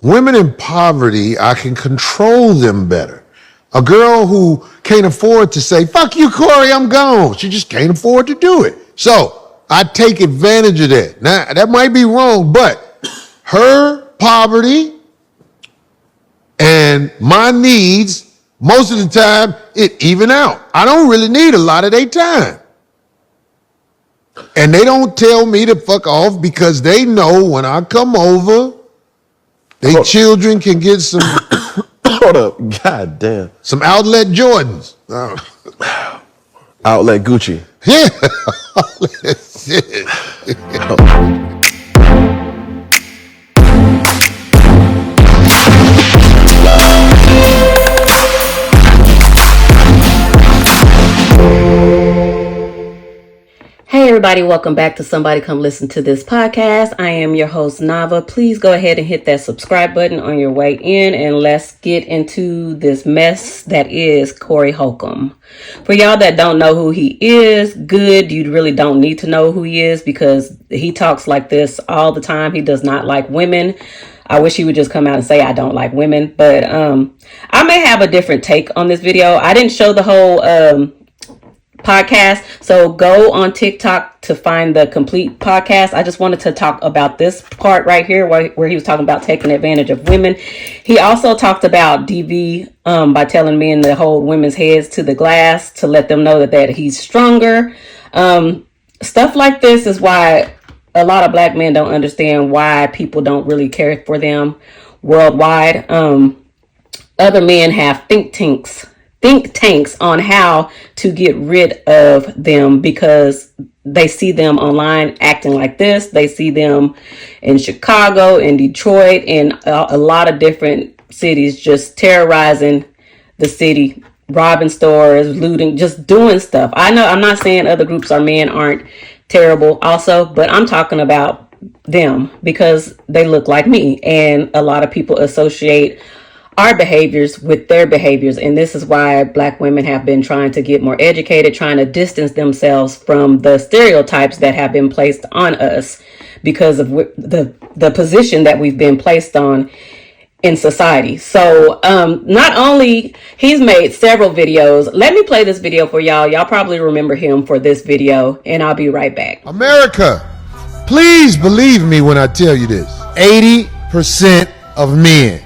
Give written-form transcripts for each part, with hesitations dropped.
Women in poverty, I can control them better. A girl who can't afford to say, fuck you, Corey, I'm gone. She just can't afford to do it. So I take advantage of that. Now, that might be wrong, but her poverty and my needs, most of the time, it even out. I don't really need a lot of their time. And they don't tell me to fuck off because they know when I come over, they children can get some hold up, god damn. Some outlet Jordans. Outlet Gucci. Yeah. Outlet shit. Hey everybody, welcome back to Somebody Come Listen to This podcast. I am your host Nava. Please go ahead and hit that subscribe button on your way in and let's get into this mess that is Corey Holcomb. For y'all that don't know who he is, good, you really don't need to know who he is because he talks like this all the time. He does not like women. I wish he would just come out and say I don't like women, but I may have a different take on this video. I didn't show the whole podcast, so go on TikTok to find the complete podcast. I just wanted to talk about this part right here where he was talking about taking advantage of women. He also talked about DV by telling men to hold women's heads to the glass to let them know that he's stronger. Stuff like this is why a lot of black men don't understand why people don't really care for them worldwide. Other men have think tanks on how to get rid of them because they see them online acting like this. They see them in Chicago, in Detroit, and a lot of different cities just terrorizing the city, robbing stores, looting, just doing stuff. I know I'm not saying other groups or men aren't terrible also, but I'm talking about them because they look like me, and a lot of people associate our behaviors with their behaviors. And this is why black women have been trying to get more educated, trying to distance themselves from the stereotypes that have been placed on us because of the position that we've been placed on in society. So not only he's made several videos. Let me play this video for y'all. Y'all probably remember him for this video, and I'll be right back. America, please believe me when I tell you this. 80% of men,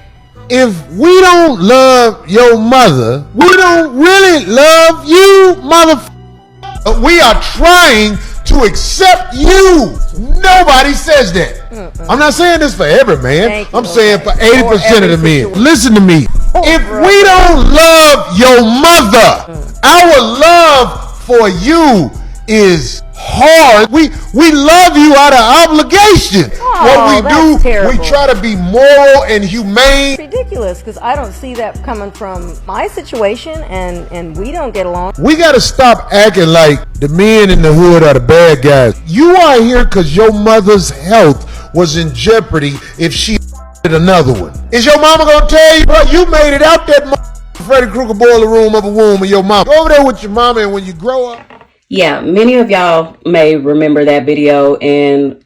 if we don't love your mother, we don't really love you, motherfucker. We are trying to accept you. Nobody says that. I'm not saying this for every man. I'm saying for 80% of the men. Listen to me. If we don't love your mother, our love for you is hard. We love you out of obligation. What we do, terrible. We try to be moral and humane. It's ridiculous because I don't see that coming from my situation, and we don't get along. We got to stop acting like the men in the hood are the bad guys. You are here because your mother's health was in jeopardy if she did another one. Is your mama gonna tell you, bro, you made it out that Freddy Krueger boiler room of a womb of your mama? Go over there with your mama, and when you grow up. Yeah, many of y'all may remember that video, and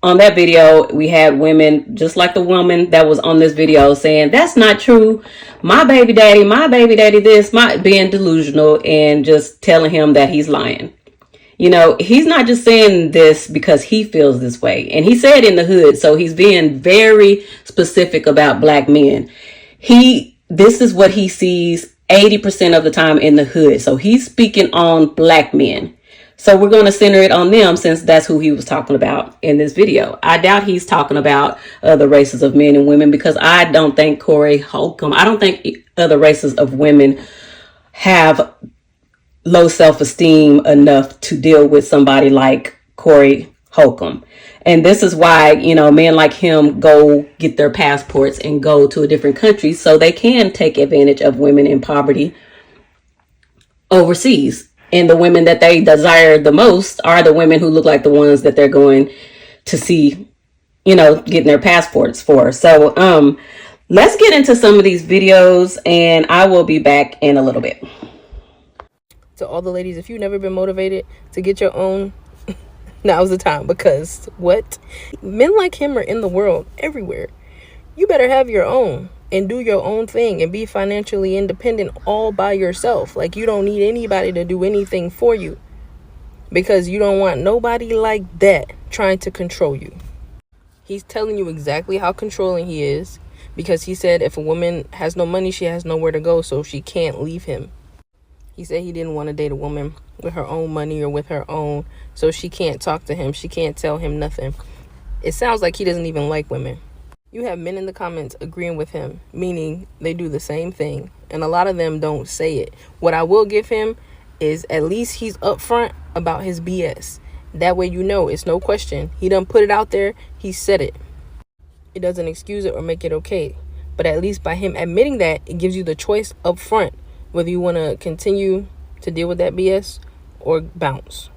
on that video, we had women, just like the woman that was on this video, saying, that's not true. My baby daddy this, being delusional and just telling him that he's lying. You know, he's not just saying this because he feels this way. And he said in the hood, so he's being very specific about black men. This is what he sees 80% of the time in the hood. So he's speaking on black men. So we're going to center it on them since that's who he was talking about in this video. I doubt he's talking about other races of men and women because I don't think Corey Holcomb, I don't think other races of women have low self-esteem enough to deal with somebody like Corey Holcomb. And this is why, you know, men like him go get their passports and go to a different country so they can take advantage of women in poverty overseas. And the women that they desire the most are the women who look like the ones that they're going to see, you know, getting their passports for. So let's get into some of these videos and I will be back in a little bit. To all the ladies, if you've never been motivated to get your own, now's the time, because what? Men like him are in the world everywhere. you better have your own and do your own thing and be financially independent all by yourself. Like, you don't need anybody to do anything for you, because you don't want nobody like that trying to control you. He's telling you exactly how controlling he is, because he said if a woman has no money, she has nowhere to go, so she can't leave him. He said he didn't want to date a woman with her own money or with her own, so she can't talk to him. She can't tell him nothing. It sounds like he doesn't even like women. You have men in the comments agreeing with him, meaning they do the same thing, and a lot of them don't say it. What I will give him is at least he's upfront about his BS. That way you know it's no question. He done put it out there. He said it. It doesn't excuse it or make it okay. But at least by him admitting that, it gives you the choice up front whether you want to continue to deal with that BS or bounce.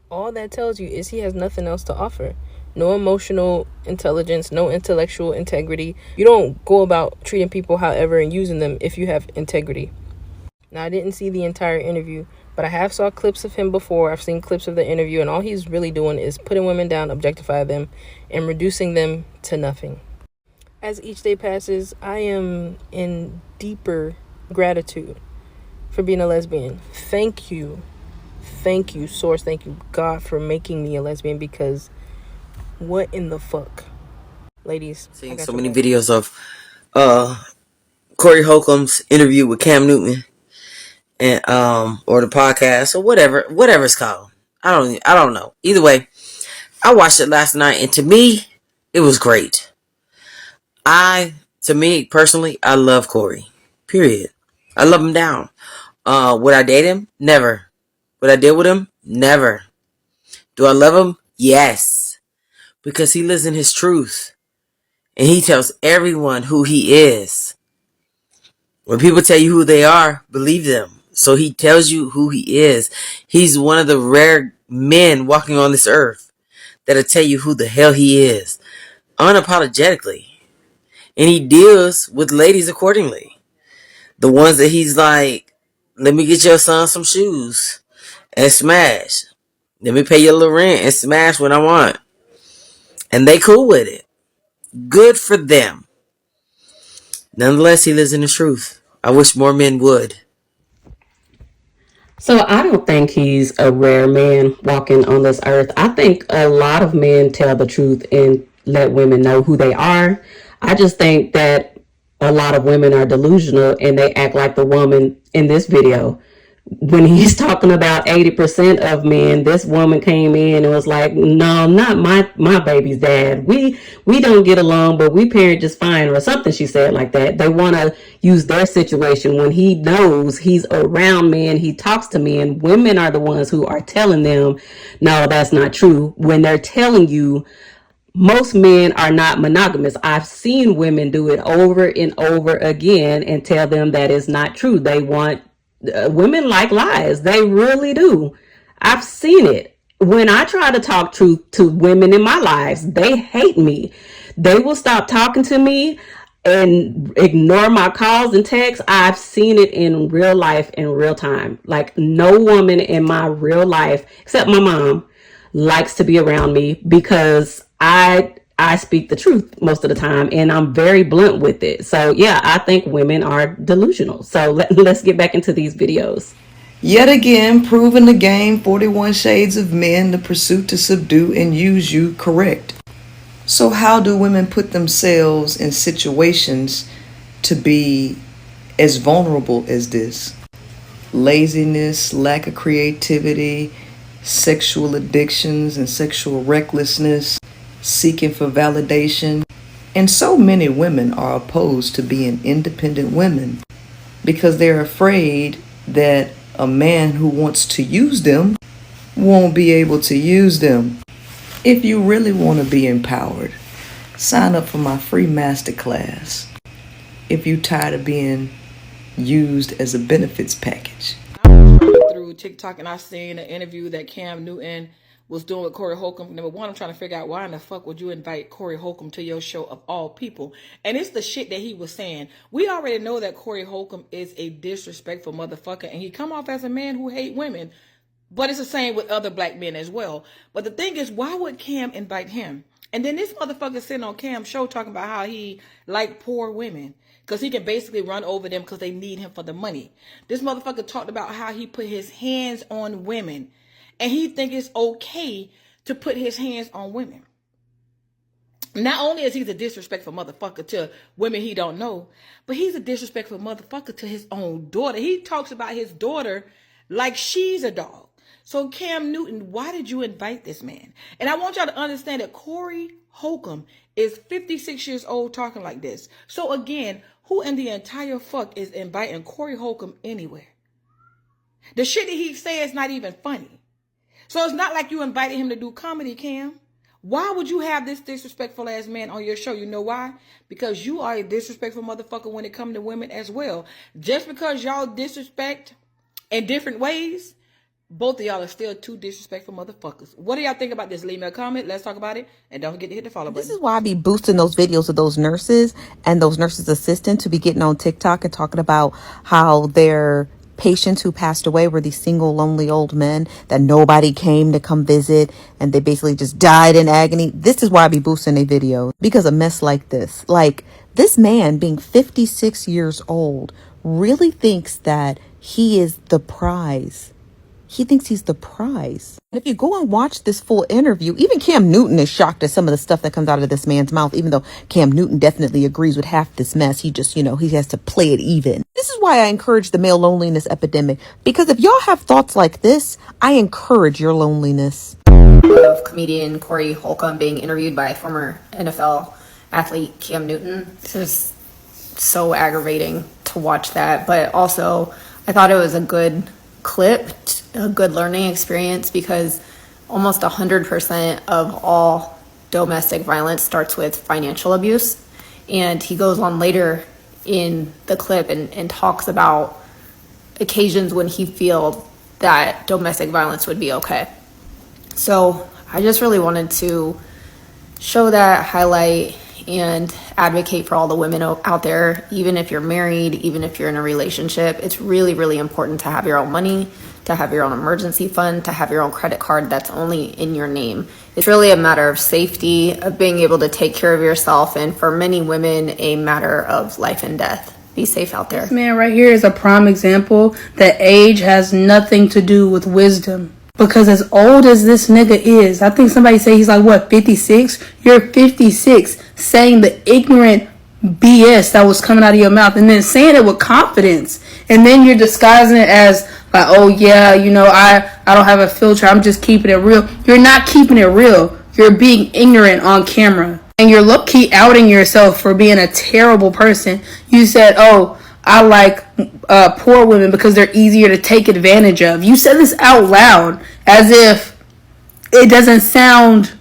All that tells you is he has nothing else to offer. No emotional intelligence, no intellectual integrity. You don't go about treating people however and using them if you have integrity. Now, I didn't see the entire interview, but I have saw clips of him before. I've seen clips of the interview, and all he's really doing is putting women down, objectifying them, and reducing them to nothing. As each day passes, I am in deeper gratitude for being a lesbian. Thank you, Source. Thank you, God, for making me a lesbian, because what in the fuck? Ladies, Seeing so many videos of Corey Holcomb's interview with Cam Newton, and or the podcast, or whatever it's called. I don't know. Either way, I watched it last night, and to me, it was great. To me personally, I love Corey. Period. I love him down. Would I date him? Never. Would I deal with him? Never. Do I love him? Yes. Because he lives in his truth. And he tells everyone who he is. When people tell you who they are, believe them. So he tells you who he is. He's one of the rare men walking on this earth that'll tell you who the hell he is. Unapologetically. And he deals with ladies accordingly. The ones that he's like, let me get your son some shoes and smash. Let me pay your little rent and smash when I want. And they cool with it. Good for them. Nonetheless, he lives in the truth. I wish more men would. So I don't think he's a rare man walking on this earth. I think a lot of men tell the truth and let women know who they are. I just think that a lot of women are delusional and they act like the woman in this video. When he's talking about 80% of men, this woman came in and was like, no, not my baby's dad. We don't get along, but we parent just fine, or something she said like that. They want to use their situation when he knows he's around men, he talks to men. Women are the ones who are telling them, no, that's not true. When they're telling you, most men are not monogamous. I've seen women do it over and over again and tell them that is not true. They want women like lies. They really do. I've seen it. When I try to talk truth to women in my lives, they hate me. They will stop talking to me and ignore my calls and texts. I've seen it in real life, in real time. Like, no woman in my real life, except my mom, likes to be around me because I speak the truth most of the time, and I'm very blunt with it. So yeah, I think women are delusional. So let's get back into these videos. Yet again, proving the game 41 Shades of Men, the pursuit to subdue and use you correct. So how do women put themselves in situations to be as vulnerable as this? Laziness, lack of creativity, sexual addictions and sexual recklessness, seeking for validation. And so many women are opposed to being independent women because they're afraid that a man who wants to use them won't be able to use them. If you really want to be empowered, sign up for my free masterclass. If you're tired of being used as a benefits package. Through TikTok, and I seen an interview that Cam Newton was doing with Corey Holcomb. Number one, I'm trying to figure out why in the fuck would you invite Corey Holcomb to your show of all people? And it's the shit that he was saying. We already know that Corey Holcomb is a disrespectful motherfucker, and he come off as a man who hate women. But it's the same with other black men as well. But the thing is, why would Cam invite him? And then this motherfucker sitting on Cam's show talking about how he like poor women because he can basically run over them because they need him for the money. This motherfucker talked about how he put his hands on women and he think it's okay to put his hands on women. Not only is he a disrespectful motherfucker to women he don't know, but he's a disrespectful motherfucker to his own daughter. He talks about his daughter like she's a dog. So Cam Newton, why did you invite this man? And I want y'all to understand that Corey Holcomb is 56 years old talking like this. So again, who in the entire fuck is inviting Corey Holcomb anywhere? The shit that he says is not even funny. So it's not like you invited him to do comedy, Cam. Why would you have this disrespectful ass man on your show? You know why? Because you are a disrespectful motherfucker when it comes to women as well. Just because y'all disrespect in different ways, both of y'all are still two disrespectful motherfuckers. What do y'all think about this? Leave me a comment. Let's talk about it. And don't forget to hit the follow button. This is why I be boosting those videos of those nurses and those nurses' assistants to be getting on TikTok and talking about how their patients who passed away were these single, lonely old men that nobody came to come visit and they basically just died in agony. This is why I be boosting their videos, because a mess like this, like this man being 56 years old, really thinks that he is the prize. He thinks he's the prize. And if you go and watch this full interview, even Cam Newton is shocked at some of the stuff that comes out of this man's mouth, even though Cam Newton definitely agrees with half this mess. He just, he has to play it even. This is why I encourage the male loneliness epidemic, because if y'all have thoughts like this, I encourage your loneliness. Of comedian Corey Holcomb being interviewed by former NFL athlete Cam Newton. This is so aggravating to watch that, but also I thought it was a good clip, a good learning experience, because almost 100% of all domestic violence starts with financial abuse. And he goes on later in the clip and talks about occasions when he feels that domestic violence would be okay. So I just really wanted to show that, highlight, and advocate for all the women out there. Even if you're married, even if you're in a relationship, it's really, really important to have your own money, to have your own emergency fund, to have your own credit card that's only in your name. It's really a matter of safety, of being able to take care of yourself, and for many women, a matter of life and death. Be safe out there. This man right here is a prime example that age has nothing to do with wisdom. Because as old as this nigga is, I think somebody say he's like, what, 56? You're 56 saying the ignorant BS that was coming out of your mouth and then saying it with confidence. And then you're disguising it as like, oh yeah, I don't have a filter. I'm just keeping it real. You're not keeping it real. You're being ignorant on camera. And you're low-key outing yourself for being a terrible person. You said, oh, I like poor women because they're easier to take advantage of. You said this out loud as if it doesn't sound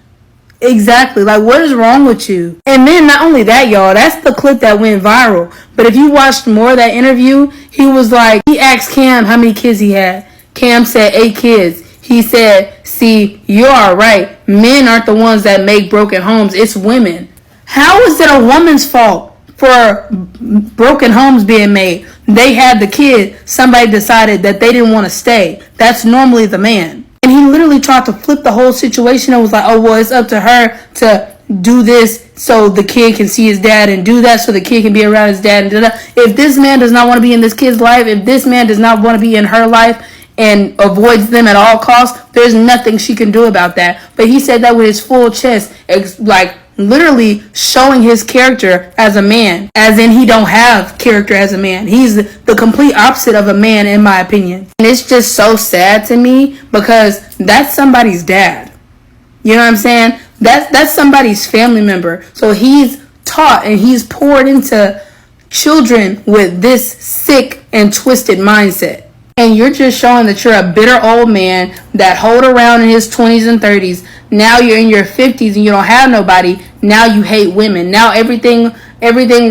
exactly like, what is wrong with you? And then not only that, y'all, that's the clip that went viral. But if you watched more of that interview, he was like, he asked Cam how many kids he had. Cam said 8 kids. He said, see, you are right. Men aren't the ones that make broken homes. It's women. How is it a woman's fault for broken homes being made? They had the kid. Somebody decided that they didn't want to stay. That's normally the man. And he literally tried to flip the whole situation and was like, oh, well, it's up to her to do this so the kid can see his dad and do that so the kid can be around his dad. And if this man does not want to be in this kid's life, if this man does not want to be in her life and avoids them at all costs, there's nothing she can do about that. But he said that with his full chest, like literally showing his character as a man, as in he don't have character as a man. He's the complete opposite of a man, in my opinion. And it's just so sad to me because that's somebody's dad. You know what I'm saying? That's somebody's family member. So he's taught and he's poured into children with this sick and twisted mindset. And you're just showing that you're a bitter old man that hold around in his 20s and 30s. Now you're in your 50s and you don't have nobody. Now you hate women. Now everything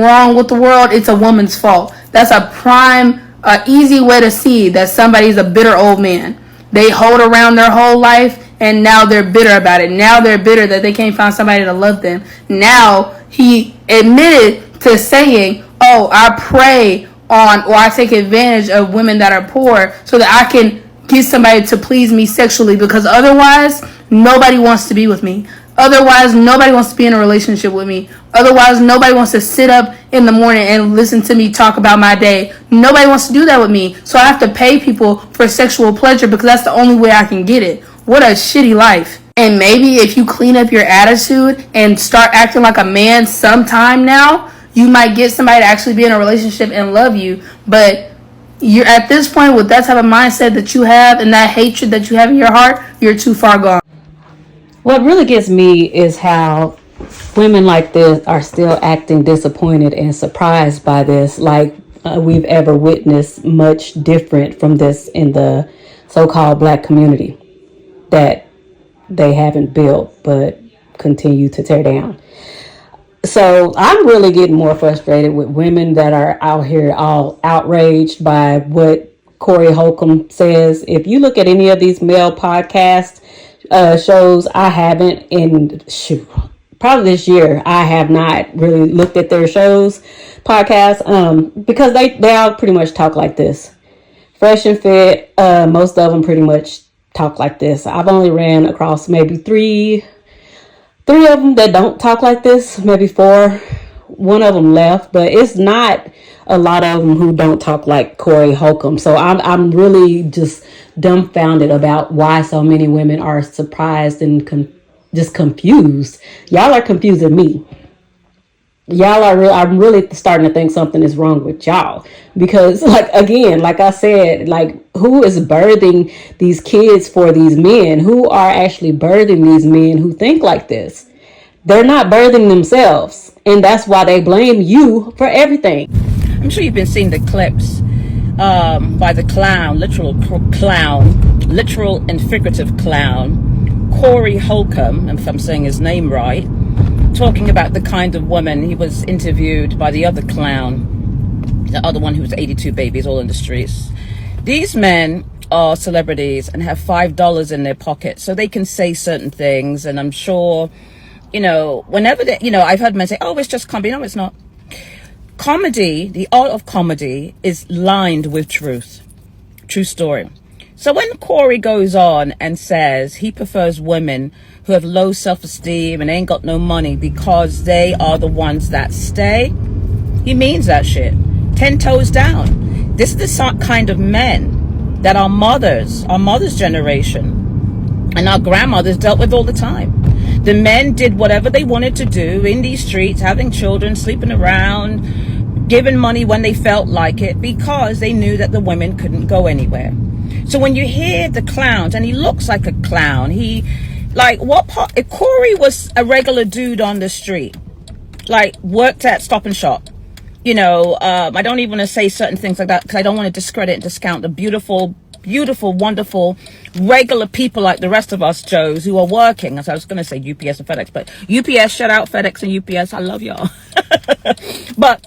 wrong with the world, it's a woman's fault. That's a prime, easy way to see that somebody's a bitter old man. They hold around their whole life and now they're bitter about it. Now they're bitter that they can't find somebody to love them. Now he admitted to saying, oh, I prey on, or I take advantage of women that are poor so that I can get somebody to please me sexually, because otherwise nobody wants to be with me. Otherwise, nobody wants to be in a relationship with me. Otherwise, nobody wants to sit up in the morning and listen to me talk about my day. Nobody wants to do that with me. So I have to pay people for sexual pleasure because that's the only way I can get it. What a shitty life. And maybe if you clean up your attitude and start acting like a man sometime now, you might get somebody to actually be in a relationship and love you. But you're at this point with that type of mindset that you have and that hatred that you have in your heart, you're too far gone. What really gets me is how women like this are still acting disappointed and surprised by this, like we've ever witnessed much different from this in the so-called black community that they haven't built but continue to tear down. So I'm really getting more frustrated with women that are out here all outraged by what Corey Holcomb says. If you look at any of these male podcast shows, I haven't in probably this year. I have not really looked at their shows, podcasts, because they all pretty much talk like this. Fresh and Fit, most of them pretty much talk like this. I've only ran across maybe three of them that don't talk like this, maybe four. One of them left, but it's not a lot of them who don't talk like Corey Holcomb. So I'm really just dumbfounded about why so many women are surprised and just confused. Y'all are confusing me. Y'all are I'm really starting to think something is wrong with y'all, because like I said, like, who is birthing these kids for these men? Who are actually birthing these men who think like this? They're not birthing themselves, and that's why they blame you for everything. I'm sure you've been seeing the clips by the clown, literal and figurative clown, Corey Holcomb, if I'm saying his name right, talking about the kind of woman. He was interviewed by the other clown, the other one who was 82 babies all in the streets. These men are celebrities and have $5 in their pocket, so they can say certain things. And I'm sure, whenever they, I've heard men say, oh, it's just comedy. No, it's not. Comedy, the art of comedy, is lined with truth. True story. So when Corey goes on and says he prefers women who have low self-esteem and ain't got no money because they are the ones that stay, he means that shit. 10 toes down. This is the kind of men that our mother's generation and our grandmothers dealt with all the time. The men did whatever they wanted to do in these streets, having children, sleeping around, giving money when they felt like it, because they knew that the women couldn't go anywhere. So when you hear the clowns, and he looks like a clown, if Corey was a regular dude on the street, like worked at Stop and Shop, I don't even want to say certain things like that because I don't want to discredit and discount the beautiful, wonderful, regular people like the rest of us Joes who are working. So I was going to say UPS and FedEx, but UPS, shout out FedEx and UPS. I love y'all. But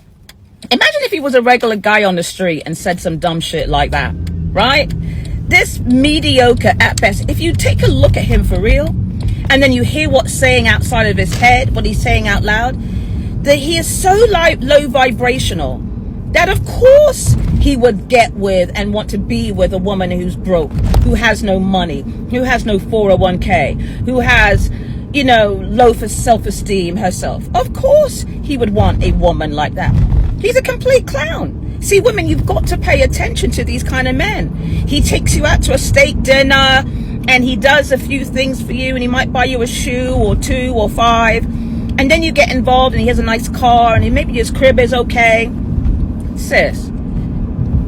imagine if he was a regular guy on the street and said some dumb shit like that, right? This mediocre at best, if you take a look at him for real, and then you hear what's saying outside of his head, what he's saying out loud, that he is so low vibrational that of course he would get with and want to be with a woman who's broke, who has no money, who has no 401k, who has, low for self-esteem herself. Of course he would want a woman like that. He's a complete clown. See, women, you've got to pay attention to these kind of men. He takes you out to a steak dinner and he does a few things for you, and he might buy you a shoe or 2 or 5, and then you get involved and he has a nice car and maybe his crib is okay. Sis,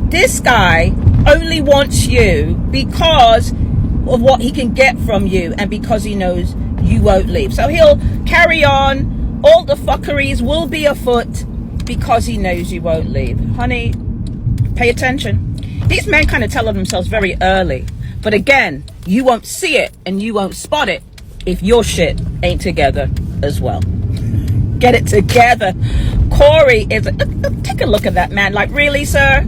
this guy only wants you because of what he can get from you and because he knows you won't leave. So he'll carry on. All the fuckeries will be afoot because he knows you won't leave. Honey, pay attention. These men kind of tell on themselves very early. But again, you won't see it and you won't spot it if your shit ain't together as well. Get it together. Corey is take a look at that man. Like, really, sir?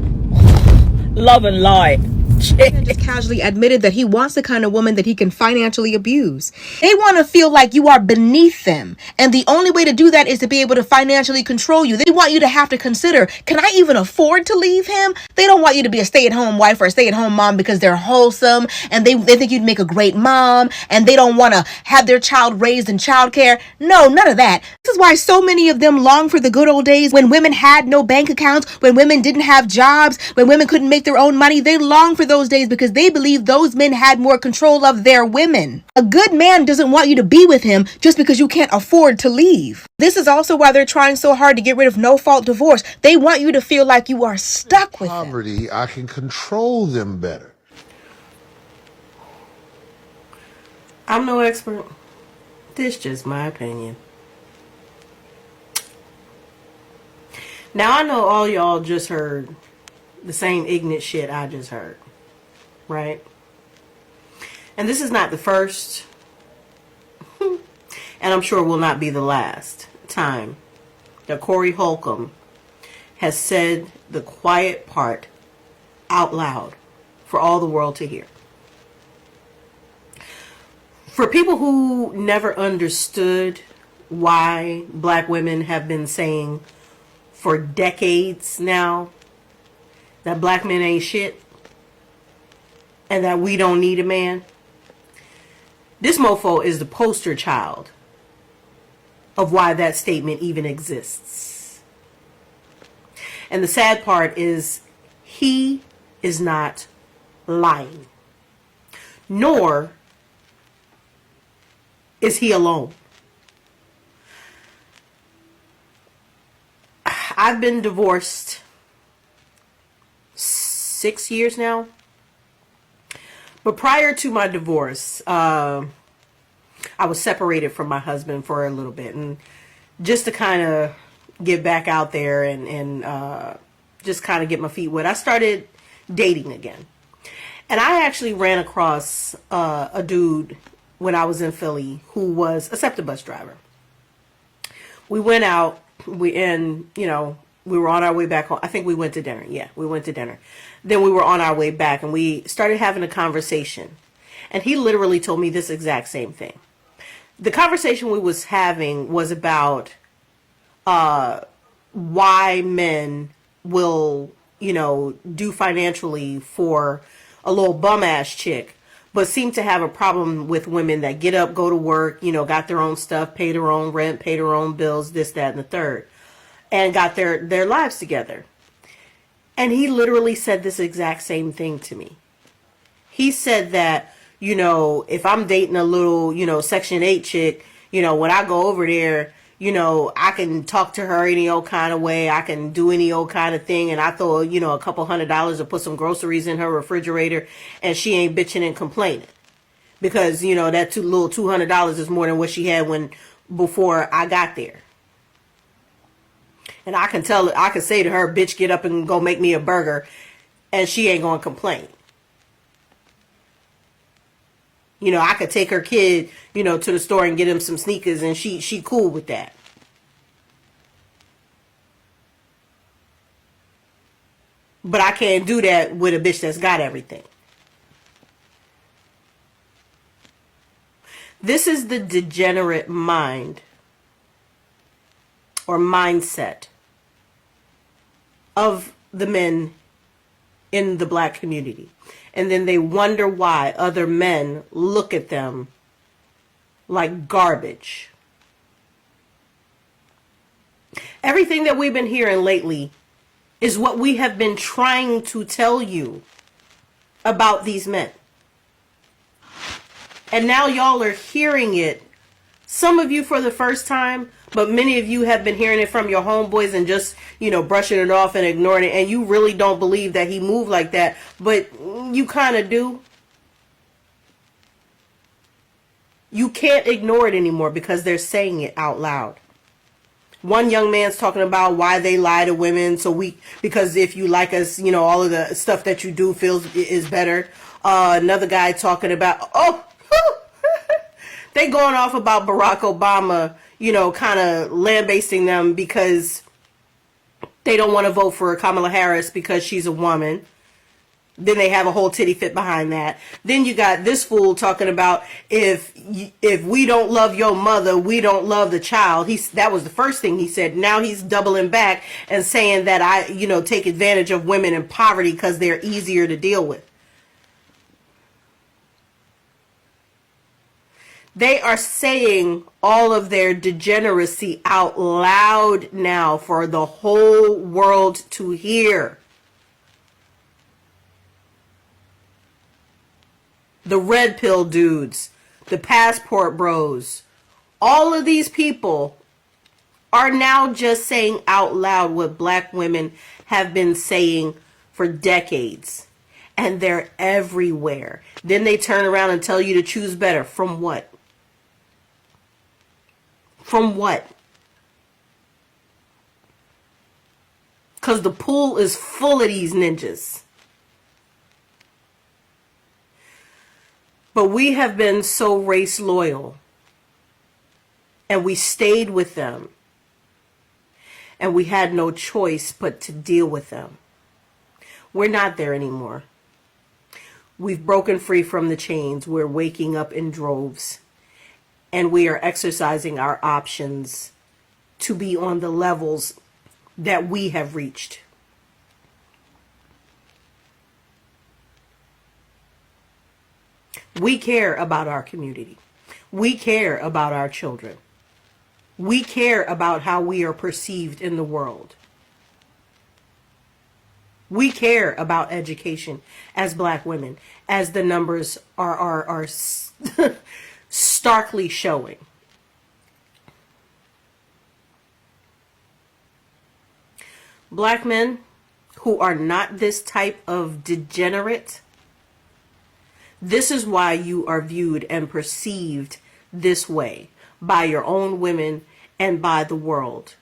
Love and light. Just casually admitted that he wants the kind of woman that he can financially abuse. They want to feel like you are beneath them. And the only way to do that is to be able to financially control you. They want you to have to consider, can I even afford to leave him? They don't want you to be a stay-at-home wife or a stay-at-home mom because they're wholesome and they think you'd make a great mom and they don't want to have their child raised in childcare. No, none of that. This is why so many of them long for the good old days when women had no bank accounts, when women didn't have jobs, when women couldn't make their own money. They long for those days because they believe those men had more control of their women. A good man doesn't want you to be with him just because you can't afford to leave. This is also why they're trying so hard to get rid of no-fault divorce. They want you to feel like you are stuck with poverty, I can control them better. I'm no expert. This is just my opinion. Now I know all y'all just heard the same ignorant shit I just heard. Right? And this is not the first, and I'm sure will not be the last time that Corey Holcomb has said the quiet part out loud for all the world to hear. For people who never understood why black women have been saying for decades now that black men ain't shit and that we don't need a man, this mofo is the poster child of why that statement even exists. And the sad part is he is not lying, nor is he alone. I've been divorced 6 years now. But prior to my divorce, I was separated from my husband for a little bit. And just to kind of get back out there and just kind of get my feet wet, I started dating again. And I actually ran across a dude when I was in Philly who was a SEPTA bus driver. We went out, we were on our way back home. I think we went to dinner. Yeah, we went to dinner. Then we were on our way back and we started having a conversation. And he literally told me this exact same thing. The conversation we was having was about why men will, do financially for a little bum ass chick, but seem to have a problem with women that get up, go to work, got their own stuff, pay their own rent, pay their own bills, this, that, and the third, and got their lives together. And he literally said this exact same thing to me. He said that, if I'm dating a little, Section 8 chick, when I go over there, I can talk to her any old kind of way. I can do any old kind of thing. And I throw, a couple $100 to put some groceries in her refrigerator and she ain't bitching and complaining. Because, that little $200 is more than what she had before I got there. And I can say to her, bitch, get up and go make me a burger. And she ain't going to complain. I could take her kid, to the store and get him some sneakers and she cool with that. But I can't do that with a bitch that's got everything. This is the degenerate mind or mindset of the men in the black community. And then they wonder why other men look at them like garbage. Everything that we've been hearing lately is what we have been trying to tell you about these men. And now y'all are hearing it. Some of you for the first time, but many of you have been hearing it from your homeboys and just, brushing it off and ignoring it. And you really don't believe that he moved like that, but you kind of do. You can't ignore it anymore because they're saying it out loud. One young man's talking about why they lie to women, because if you like us, all of the stuff that you do is better. Another guy talking about, they going off about Barack Obama, kind of lambasting them because they don't want to vote for Kamala Harris because she's a woman. Then they have a whole titty fit behind that. Then you got this fool talking about if we don't love your mother, we don't love the child. That was the first thing he said. Now he's doubling back and saying that I take advantage of women in poverty because they're easier to deal with. They are saying all of their degeneracy out loud now for the whole world to hear. The red pill dudes, the passport bros, all of these people are now just saying out loud what black women have been saying for decades. And they're everywhere. Then they turn around and tell you to choose better. From what? From what? Because the pool is full of these ninjas. But we have been so race loyal. And we stayed with them. And we had no choice but to deal with them. We're not there anymore. We've broken free from the chains. We're waking up in droves. And we are exercising our options to be on the levels that we have reached. We care about our community. We care about our children. We care about how we are perceived in the world. We care about education as black women, as the numbers are starkly showing. Black men who are not this type of degenerate, this is why you are viewed and perceived this way by your own women and by the world.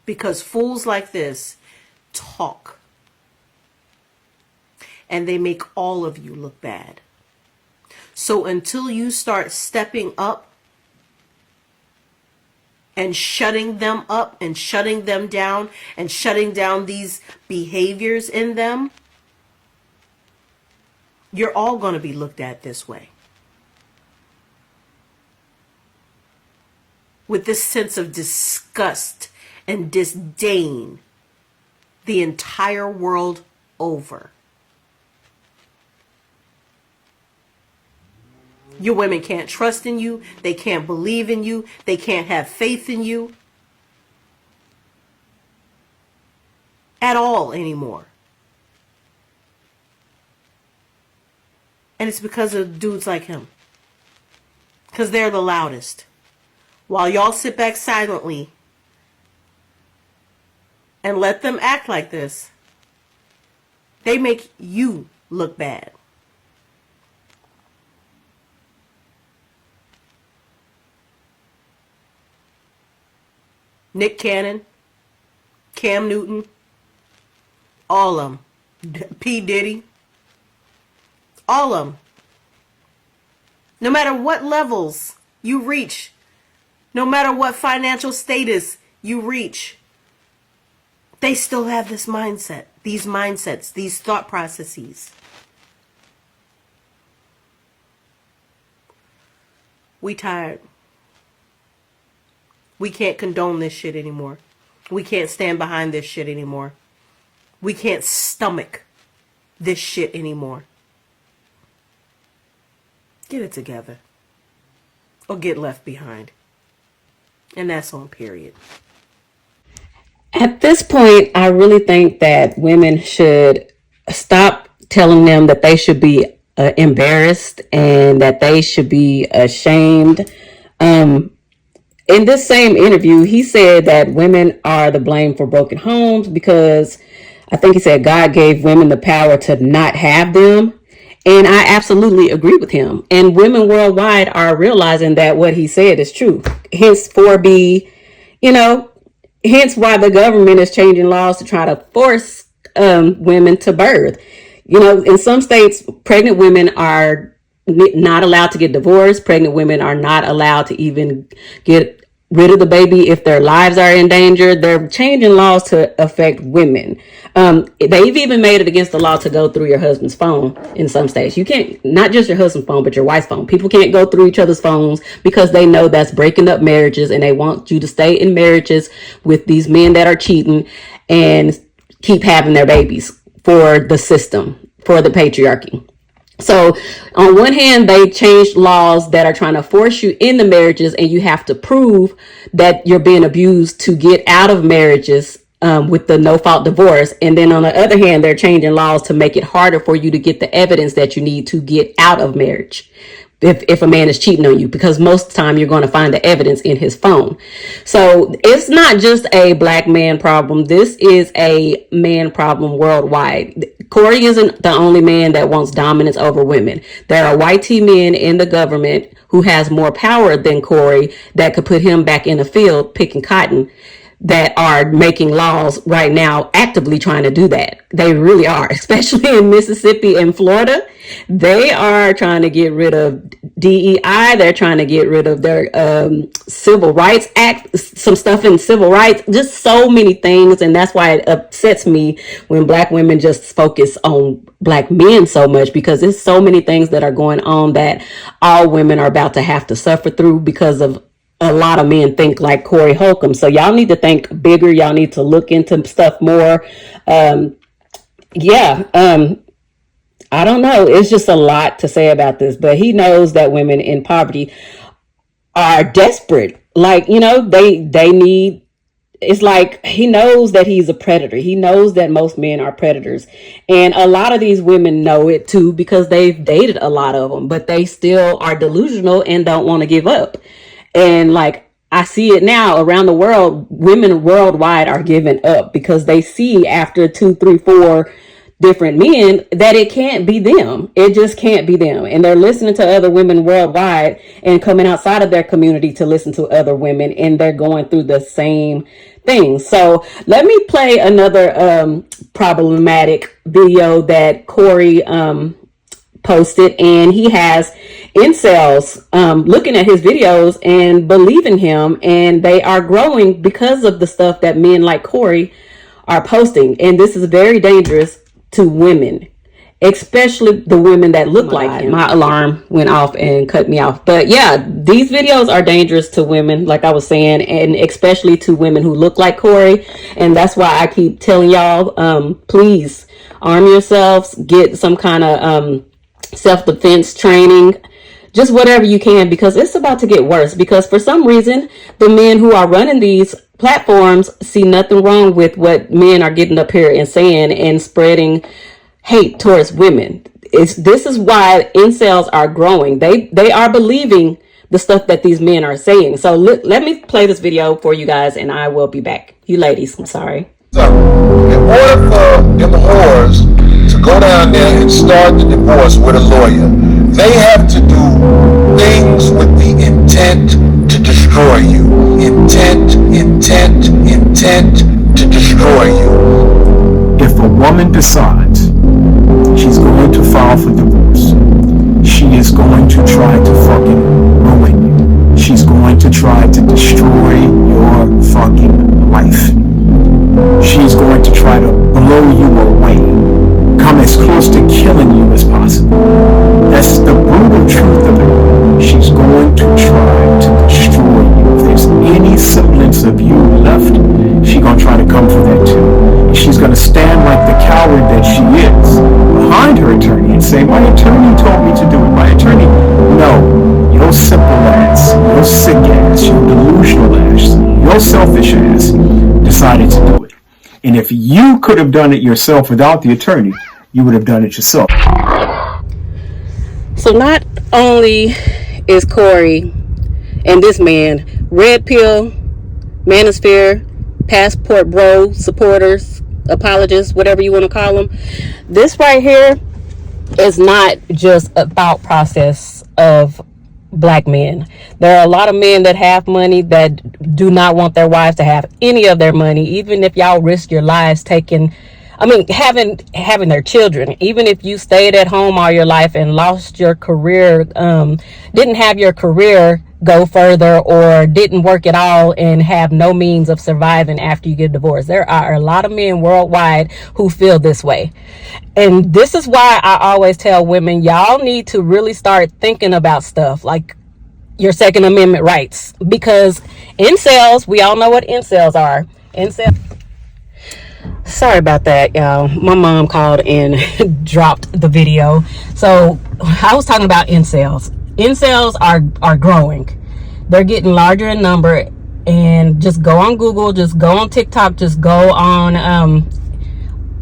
Because fools like this talk. And they make all of you look bad. So until you start stepping up and shutting them up and shutting them down and shutting down these behaviors in them, you're all going to be looked at this way. With this sense of disgust and disdain the entire world over. Your women can't trust in you. They can't believe in you. They can't have faith in you at all anymore. And it's because of dudes like him. Because they're the loudest. While y'all sit back silently and let them act like this, they make you look bad. Nick Cannon, Cam Newton, all of them. P. Diddy, all of them. No matter what levels you reach, no matter what financial status you reach, they still have this mindset, these mindsets, these thought processes. We tired. We can't condone this shit anymore. We can't stand behind this shit anymore. We can't stomach this shit anymore. Get it together. Or get left behind. And that's on period. At this point, I really think that women should stop telling them that they should be embarrassed and that they should be ashamed. In this same interview, he said that women are the blame for broken homes because I think he said God gave women the power to not have them. And I absolutely agree with him. And women worldwide are realizing that what he said is true. Hence, 4B, hence why the government is changing laws to try to force women to birth. In some states, pregnant women are not allowed to get divorced. Pregnant women are not allowed to even get rid of the baby if their lives are in danger. They're changing laws to affect women. They've even made it against the law to go through your husband's phone in some states. You can't, not just your husband's phone, but your wife's phone. People can't go through each other's phones because they know that's breaking up marriages, and they want you to stay in marriages with these men that are cheating and keep having their babies for the system, for the patriarchy. So on one hand, they changed laws that are trying to force you into marriages, and you have to prove that you're being abused to get out of marriages with the no fault divorce. And then on the other hand, they're changing laws to make it harder for you to get the evidence that you need to get out of marriage. If a man is cheating on you, because most of the time you're going to find the evidence in his phone. So it's not just a black man problem. This is a man problem worldwide. Corey isn't the only man that wants dominance over women. There are white T men in the government who has more power than Corey that could put him back in the field picking cotton, that are making laws right now actively trying to do that. They really are, especially in Mississippi and Florida. They are trying to get rid of DEI. They're trying to get rid of their Civil Rights Act, some stuff in civil rights, just so many things. And that's why it upsets me when black women just focus on black men so much, because there's so many things that are going on that all women are about to have to suffer through because of a lot of men think like Corey Holcomb. So y'all need to think bigger. Y'all need to look into stuff more. I don't know. It's just a lot to say about this, but he knows that women in poverty are desperate. Like, they need, it's like he knows that he's a predator. He knows that most men are predators. And a lot of these women know it too, because they've dated a lot of them, but they still are delusional and don't want to give up. And like, I see it now around the world, women worldwide are giving up because they see after 2, 3, 4 different men that it can't be them. It just can't be them. And they're listening to other women worldwide and coming outside of their community to listen to other women, and they're going through the same thing. So let me play another problematic video that Corey posted, and he has incels looking at his videos and believing him, and they are growing because of the stuff that men like Corey are posting. And this is very dangerous to women, especially the women that look like him. My alarm went off and cut me off. But yeah, these videos are dangerous to women, like I was saying, and especially to women who look like Corey. And that's why I keep telling y'all, please arm yourselves, get some kind of self-defense training, just whatever you can, because it's about to get worse. Because for some reason, the men who are running these platforms see nothing wrong with what men are getting up here and saying and spreading hate towards women. This is why incels are growing. They are believing the stuff that these men are saying. So let me play this video for you guys, and I will be back. You ladies, I'm sorry. So, in order for them whores to go down there and start the divorce with a lawyer, they have to do things with the intent to destroy you. Intent to destroy you. If a woman decides she's going to file for divorce, she is going to try to fucking ruin you. She's going to try to destroy your fucking life. She's going to try to blow you away, come as close to killing you as possible. That's the brutal truth of it. She's going to try to destroy you. If there's any semblance of you left, she's going to try to come for that too. She's going to stand like the coward that she is behind her attorney and say, my attorney told me to do it. My attorney, no, your simple ass, your sick ass, your delusional ass, your selfish ass decided to do it. And if you could have done it yourself without the attorney, you would have done it yourself. So not only is Corey and this man red pill, manosphere, passport bro supporters, apologists, whatever you want to call them, this right here is not just a thought process of black men. There are a lot of men that have money that do not want their wives to have any of their money, even if y'all risk your lives having their children. Even if you stayed at home all your life and lost your career, didn't have your career go further or didn't work at all and have no means of surviving after you get divorced. There are a lot of men worldwide who feel this way. And this is why I always tell women, y'all need to really start thinking about stuff like your Second Amendment rights, because incels, we all know what incels are. Incels. Sorry about that, y'all. My mom called and dropped the video. So I was talking about incels. Incels are growing. They're getting larger in number. And just go on Google, just go on TikTok, just go on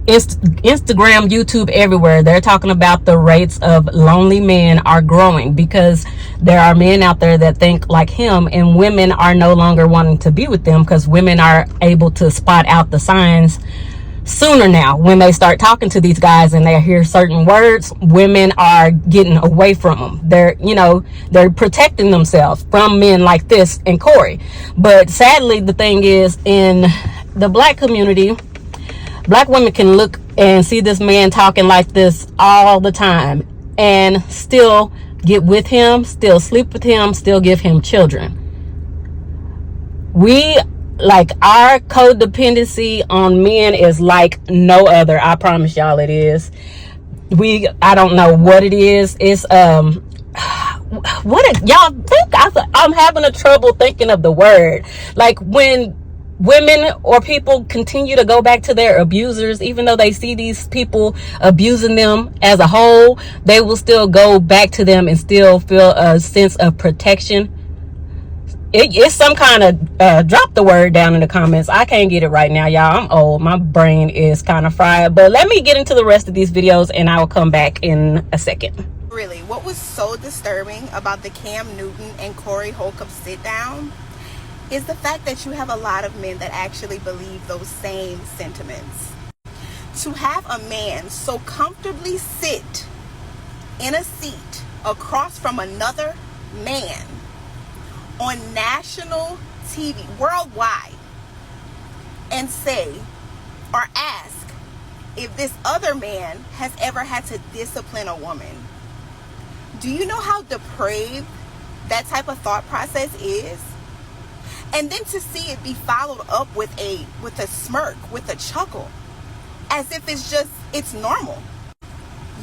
Instagram, YouTube, everywhere. They're talking about the rates of lonely men are growing because there are men out there that think like him, and women are no longer wanting to be with them because women are able to spot out the signs sooner now. When they start talking to these guys and they hear certain words, women are getting away from them. They're protecting themselves from men like this and Corey. But sadly, the thing is, in the black community, black women can look and see this man talking like this all the time and still get with him, still sleep with him, still give him children. Our codependency on men is like no other. I promise y'all it is. I don't know what it is. It's y'all think I'm having a trouble thinking of the word. Like when women or people continue to go back to their abusers, even though they see these people abusing them as a whole, they will still go back to them and still feel a sense of protection. It's some kind of drop the word down in the comments. I can't get it right now, y'all. I'm old. My brain is kind of fried. But let me get into the rest of these videos and I will come back in a second. Really, what was so disturbing about the Cam Newton and Corey Holcomb sit down is the fact that you have a lot of men that actually believe those same sentiments. To have a man so comfortably sit in a seat across from another man on national TV worldwide and say or ask if this other man has ever had to discipline a woman. Do you know how depraved that type of thought process is? And then to see it be followed up with a smirk, with a chuckle, as if it's normal.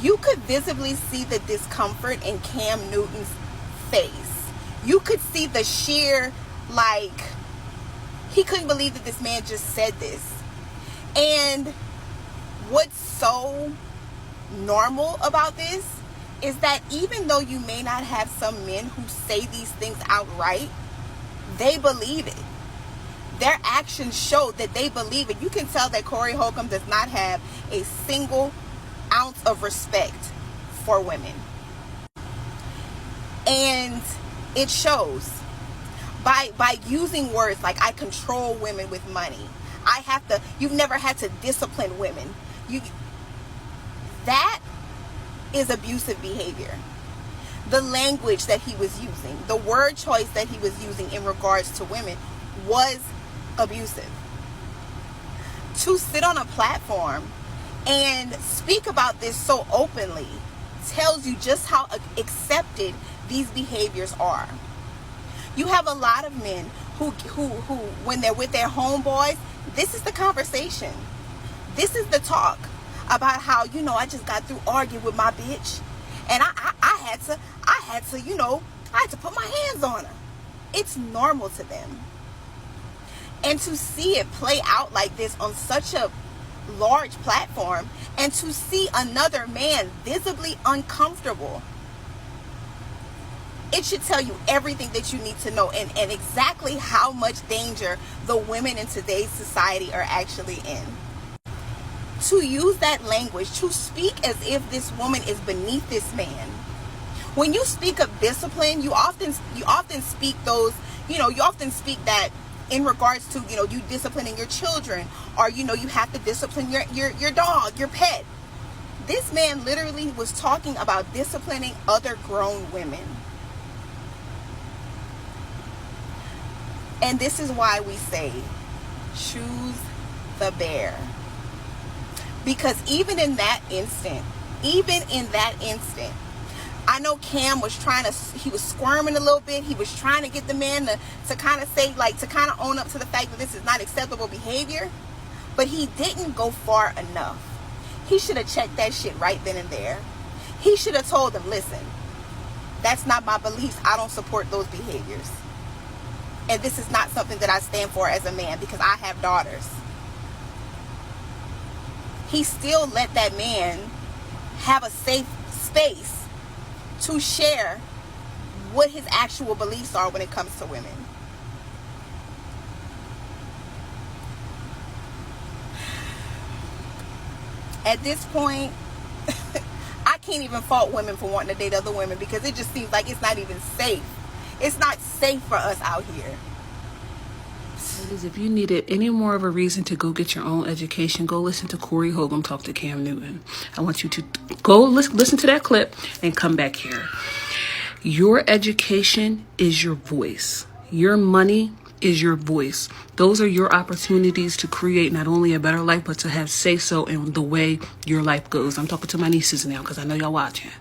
You could visibly see the discomfort in Cam Newton's face. You could see the sheer, he couldn't believe that this man just said this. And what's so normal about this is that even though you may not have some men who say these things outright, they believe it. Their actions show that they believe it. You can tell that Corey Holcomb does not have a single ounce of respect for women. And it shows by using words like, I control women with money. You've never had to discipline women. That is abusive behavior. The language that he was using, the word choice that he was using in regards to women was abusive. To sit on a platform and speak about this so openly tells you just how accepted these behaviors are. You have a lot of men who when they're with their homeboys, this is the conversation. This is the talk about how, I just got through arguing with my bitch and I had to put my hands on her. It's normal to them. And to see it play out like this on such a large platform, and to see another man visibly uncomfortable, it should tell you everything that you need to know and exactly how much danger the women in today's society are actually in. To use that language, to speak as if this woman is beneath this man. When you speak of discipline, you often speak that in regards to, you disciplining your children, or, you have to discipline your dog, your pet. This man literally was talking about disciplining other grown women. And this is why we say, choose the bear. Because even in that instant, I know Cam was he was squirming a little bit. He was trying to get the man to kind of say, like, to kind of own up to the fact that this is not acceptable behavior. But he didn't go far enough. He should have checked that shit right then and there. He should have told them, listen, that's not my beliefs. I don't support those behaviors. And this is not something that I stand for as a man because I have daughters. He still let that man have a safe space to share what his actual beliefs are when it comes to women. At this point, I can't even fault women for wanting to date other women because it just seems like it's not even safe. It's not safe for us out here. Ladies, if you needed any more of a reason to go get your own education, go listen to Corey Holcomb talk to Cam Newton. I want you to go listen to that clip and come back here. Your education is your voice. Your money is your voice. Those are your opportunities to create not only a better life, but to have say-so in the way your life goes. I'm talking to my nieces now because I know y'all watching.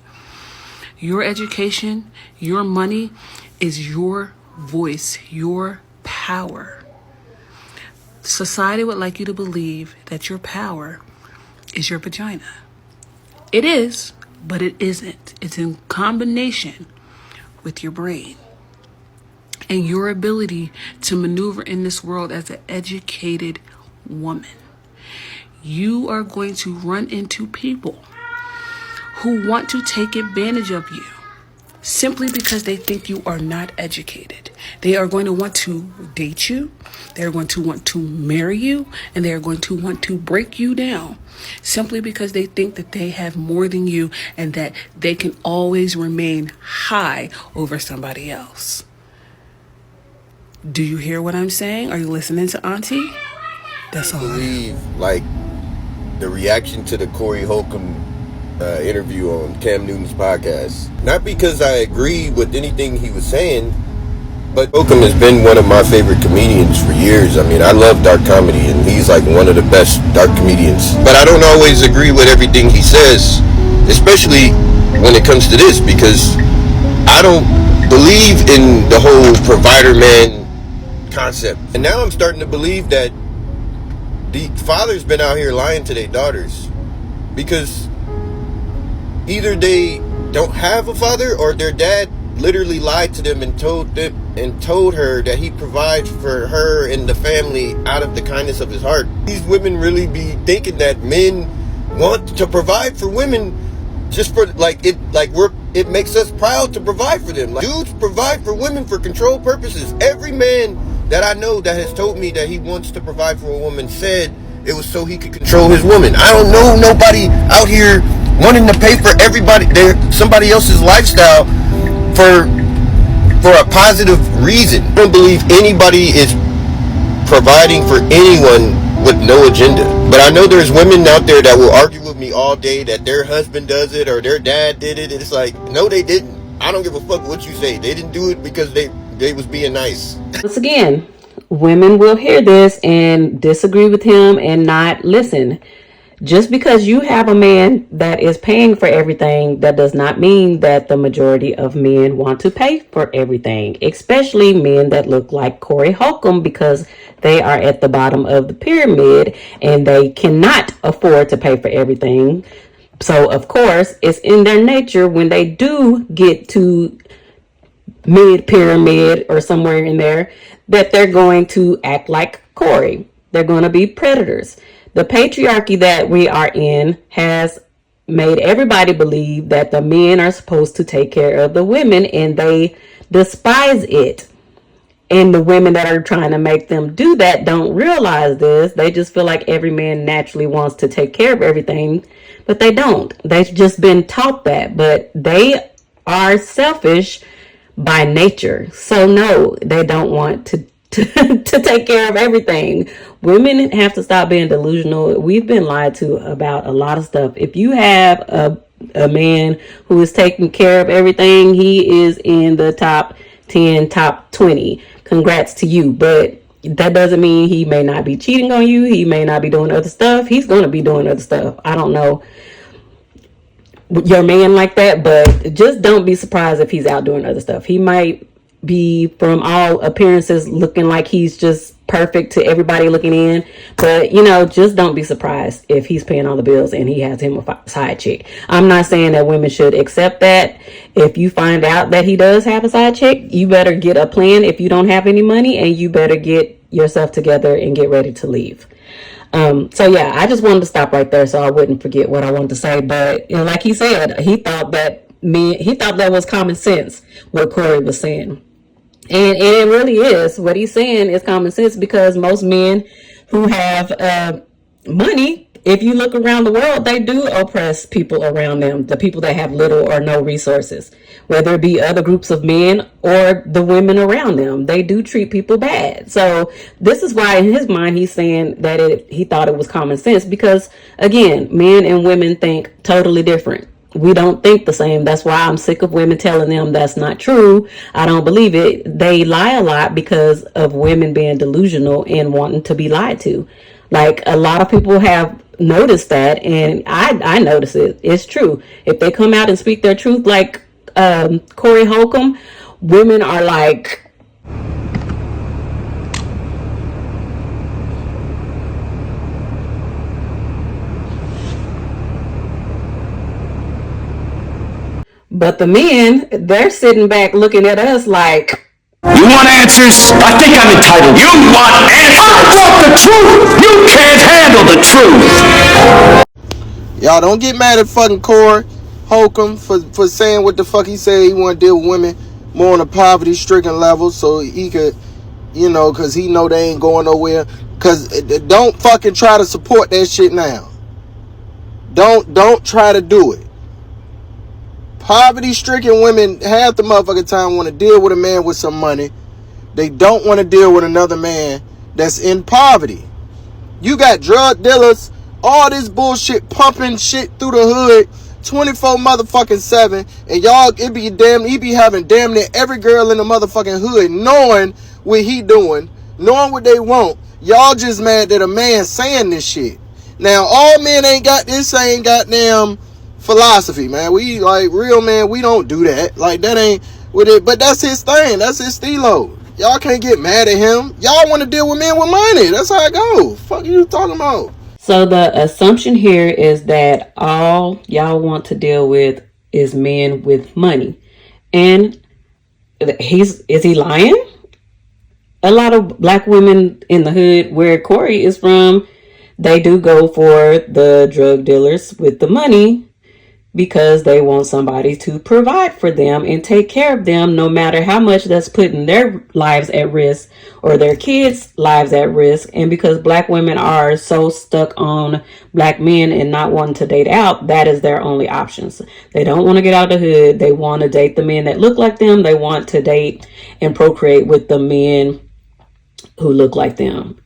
Your education, your money is your voice, your power. Society would like you to believe that your power is your vagina. It is, but it isn't. It's in combination with your brain and your ability to maneuver in this world as an educated woman. You are going to run into people who want to take advantage of you simply because they think you are not educated. They are going to want to date you. They're going to want to marry you, and they're going to want to break you down simply because they think that they have more than you and that they can always remain high over somebody else. Do you hear what I'm saying? Are you listening to Auntie? That's all. I believe, like, the reaction to the Corey Holcomb interview on Cam Newton's podcast. Not because I agree with anything he was saying, but Holcomb has been one of my favorite comedians for years. I mean, I love dark comedy, and he's like one of the best dark comedians. But I don't always agree with everything he says, especially when it comes to this, because I don't believe in the whole provider man concept. And now I'm starting to believe that the father's been out here lying to their daughters, because either they don't have a father or their dad literally lied to them and told her that he provides for her and the family out of the kindness of his heart. These women really be thinking that men want to provide for women just for it makes us proud to provide for them. Like, dudes provide for women for control purposes. Every man that I know that has told me that he wants to provide for a woman said it was so he could control his woman. I don't know nobody out here wanting to pay for somebody else's lifestyle for a positive reason. I don't believe anybody is providing for anyone with no agenda. But I know there's women out there that will argue with me all day that their husband does it or their dad did it. It's like, no, they didn't. I don't give a fuck what you say. They didn't do it because they was being nice. Once again, women will hear this and disagree with him and not listen. Just because you have a man that is paying for everything, that does not mean that the majority of men want to pay for everything, especially men that look like Corey Holcomb, because they are at the bottom of the pyramid and they cannot afford to pay for everything. So, of course, it's in their nature when they do get to mid-pyramid or somewhere in there that they're going to act like Corey. They're going to be predators. The patriarchy that we are in has made everybody believe that the men are supposed to take care of the women, and they despise it. And the women that are trying to make them do that don't realize this. They just feel like every man naturally wants to take care of everything, but they don't. They've just been taught that, but they are selfish by nature. So no, they don't want to take care of everything. Women have to stop being delusional. We've been lied to about a lot of stuff. If you have a man who is taking care of everything, he is in the top 10, top 20. Congrats to you. But that doesn't mean he may not be cheating on you. He may not be doing other stuff. He's going to be doing other stuff. I don't know. your man like that, but just don't be surprised if he's out doing other stuff. He might be, from all appearances, looking like he's just perfect to everybody looking in, but just don't be surprised if he's paying all the bills and he has him a side chick. I'm not saying that women should accept that. If you find out that he does have a side chick, you better get a plan if you don't have any money, and you better get yourself together and get ready to leave. So yeah, I just wanted to stop right there so I wouldn't forget what I wanted to say. But like he said, he thought that was common sense what Corey was saying. And it really is. What he's saying is common sense, because most men who have money, if you look around the world, they do oppress people around them, the people that have little or no resources, whether it be other groups of men or the women around them. They do treat people bad. So this is why in his mind he's saying that he thought it was common sense, because again, men and women think totally different. We don't think the same. That's why I'm sick of women telling them that's not true. I don't believe it. They lie a lot because of women being delusional and wanting to be lied to. Like, a lot of people have noticed that, and I notice it. It's true. If they come out and speak their truth, like Corey Holcomb, women are like, but the men, they're sitting back looking at us like, you want answers? I think I'm entitled. You want answers? I want the truth! You can't handle the truth! Y'all don't get mad at fucking Corey Holcomb for saying what the fuck he said. He want to deal with women more on a poverty-stricken level so he could, because he know they ain't going nowhere. Because don't fucking try to support that shit now. Don't try to do it. Poverty-stricken women half the motherfucking time want to deal with a man with some money. They don't want to deal with another man that's in poverty. You got drug dealers, all this bullshit pumping shit through the hood 24 motherfucking 7, and y'all, he be having damn near every girl in the motherfucking hood knowing what he doing, knowing what they want. Y'all just mad that a man saying this shit. Now, all men ain't got this same goddamn philosophy, man. We, like, real men, we don't do that. Like, that ain't with it, but that's his thing. That's his stilo. Y'all can't get mad at him. Y'all want to deal with men with money. That's how it go. Fuck you talking about? So the assumption here is that all y'all want to deal with is men with money. And is he lying? A lot of black women in the hood where Corey is from, they do go for the drug dealers with the money, because they want somebody to provide for them and take care of them, no matter how much that's putting their lives at risk or their kids' lives at risk. And because black women are so stuck on black men and not wanting to date out, that is their only options. They don't want to get out of the hood. They want to date the men that look like them. They want to date and procreate with the men who look like them.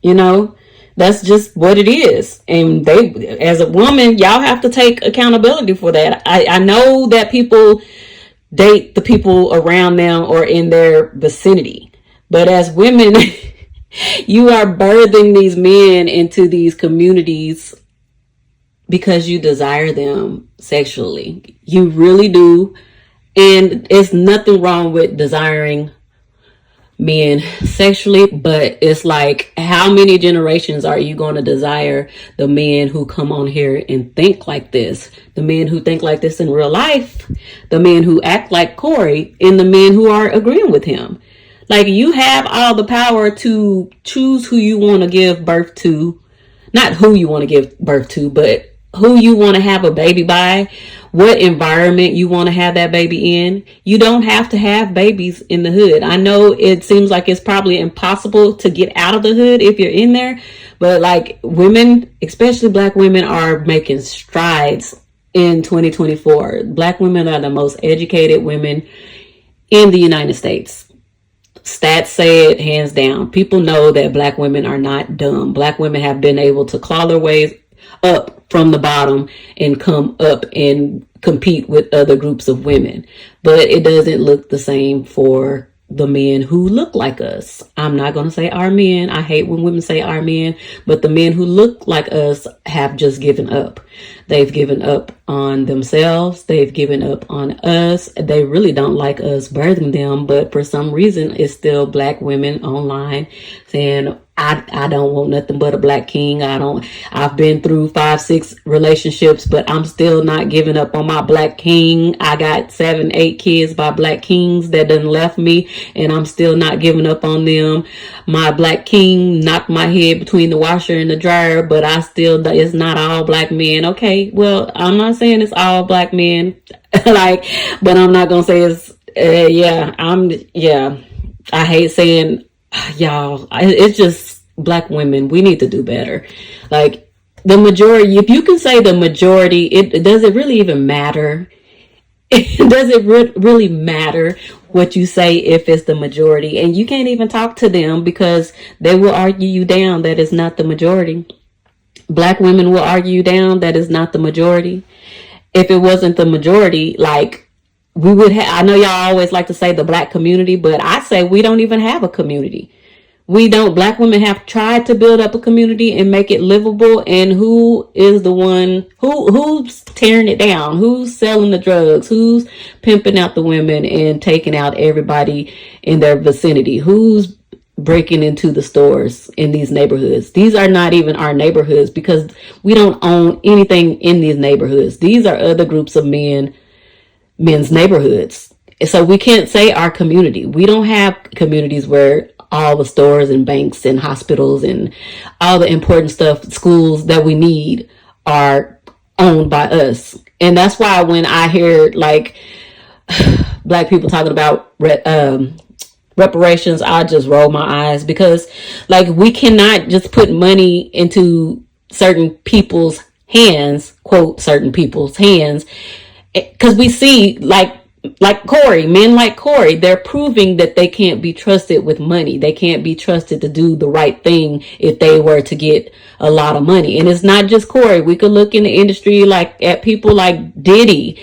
That's just what it is. And they, as a woman, y'all have to take accountability for that. I know that people date the people around them or in their vicinity, but as women, you are birthing these men into these communities because you desire them sexually. You really do. And it's nothing wrong with desiring men sexually, but it's like, how many generations are you going to desire the men who come on here and think like this, the men who think like this in real life, the men who act like Corey, and the men who are agreeing with him? Like, you have all the power to choose who you want to give birth to, not who you want to give birth to, but who you want to have a baby by, what environment you want to have that baby in. You don't have to have babies in the hood. I know it seems like it's probably impossible to get out of the hood if you're in there, but like, women, especially black women, are making strides in 2024. Black women are the most educated women in the United States. Stats say it hands down. People know that black women are not dumb. Black women have been able to claw their ways up from the bottom and come up and compete with other groups of women. But it doesn't look the same for the men who look like us. I'm not going to say our men. I hate when women say our men, but the men who look like us have just given up. They've given up on themselves. They've given up on us. They really don't like us birthing them, but for some reason, it's still black women online saying, I don't want nothing but a black king. I've been through 5-6 relationships, but I'm still not giving up on my black king. I got 7-8 kids by black kings that done left me, and I'm still not giving up on them. My black king knocked my head between the washer and the dryer, but it's not all black men. Okay, well, I'm not saying it's all black men, but I'm not gonna say it's, I hate saying, y'all, it's just black women. We need to do better. Like, the majority, if you can say the majority, does it really even matter? Does it really matter what you say if it's the majority? And you can't even talk to them because they will argue you down that it's not the majority. Black women will argue you down that it's not the majority. If it wasn't the majority, like, we would I know y'all always like to say the black community, but I say we don't even have a community. Black women have tried to build up a community and make it livable. And who is the one who's tearing it down? Who's selling the drugs? Who's pimping out the women and taking out everybody in their vicinity? Who's breaking into the stores in these neighborhoods? These are not even our neighborhoods because we don't own anything in these neighborhoods. These are other groups of men's neighborhoods. So we can't say our community. We don't have communities where all the stores and banks and hospitals and all the important stuff, schools that we need are owned by us. And that's why when I hear like black people talking about reparations, I just roll my eyes because like we cannot just put money into certain people's hands, quote, certain people's hands, because we see like Corey, men like Corey, they're proving that they can't be trusted with money. They can't be trusted to do the right thing if they were to get a lot of money. And it's not just Corey. We could look in the industry like at people like Diddy.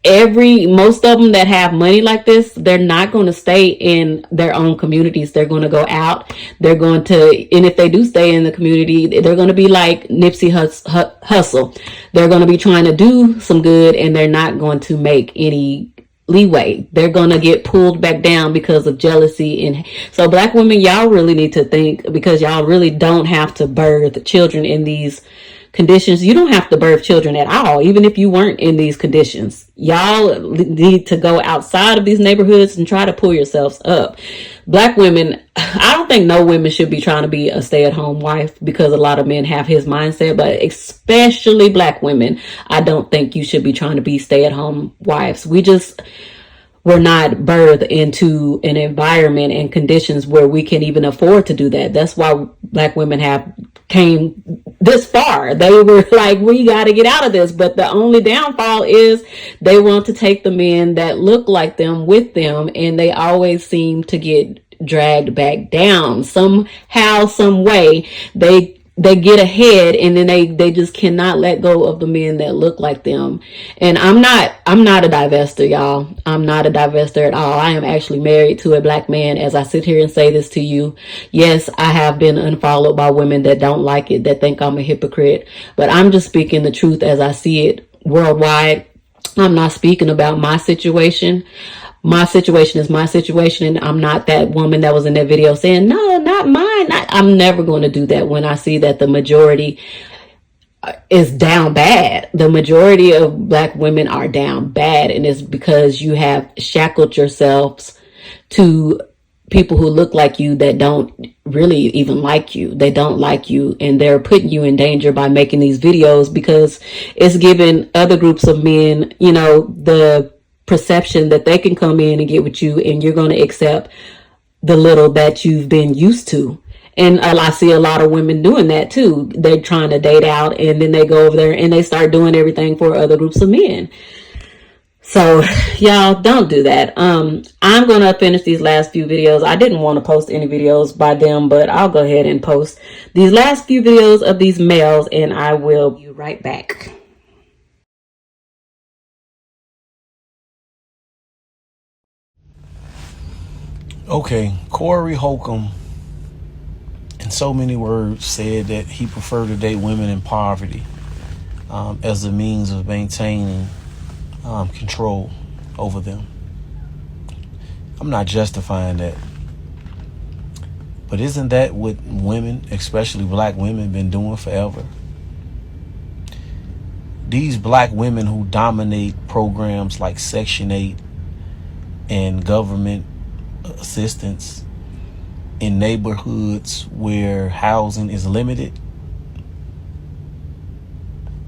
Most of them that have money like this, they're not going to stay in their own communities. They're going to go out. And if they do stay in the community, they're going to be like Nipsey Hussle. They're going to be trying to do some good and they're not going to make any leeway. They're going to get pulled back down because of jealousy. And so black women, y'all really need to think, because y'all really don't have to birth children in these conditions. You don't have to birth children at all, even if you weren't in these conditions. Y'all need to go outside of these neighborhoods and try to pull yourselves up. Black women, I don't think no women should be trying to be a stay-at-home wife, because a lot of men have his mindset, but especially black women, I don't think you should be trying to be stay-at-home wives. We're not birthed into an environment and conditions where we can even afford to do that. That's why black women came this far. They were like, we got to get out of this. But the only downfall is they want to take the men that look like them with them, and they always seem to get dragged back down somehow, some way. They get ahead, and then they just cannot let go of the men that look like them. And I'm not a divester, y'all. I'm not a divester at all. I am actually married to a black man as I sit here and say this to you. Yes, I have been unfollowed by women that don't like it, that think I'm a hypocrite, but I'm just speaking the truth as I see it worldwide. I'm not speaking about my situation. My situation is my situation, and I'm not that woman that was in that video saying, no, not mine. I'm never going to do that when I see that the majority is down bad. The majority of black women are down bad, and it's because you have shackled yourselves to people who look like you that don't really even like you. They don't like you, and they're putting you in danger by making these videos, because it's giving other groups of men, the perception that they can come in and get with you, and you're going to accept the little that you've been used to. And I see a lot of women doing that too. They're trying to date out, and then they go over there and they start doing everything for other groups of men. So y'all, don't do that. I'm going to finish these last few videos. I didn't want to post any videos by them, but I'll go ahead and post these last few videos of these males, and I will be right back. Okay, Corey Holcomb, in so many words, said that he preferred to date women in poverty as a means of maintaining control over them. I'm not justifying that. But isn't that what women, especially black women, been doing forever? These black women who dominate programs like Section 8 and government assistance in neighborhoods where housing is limited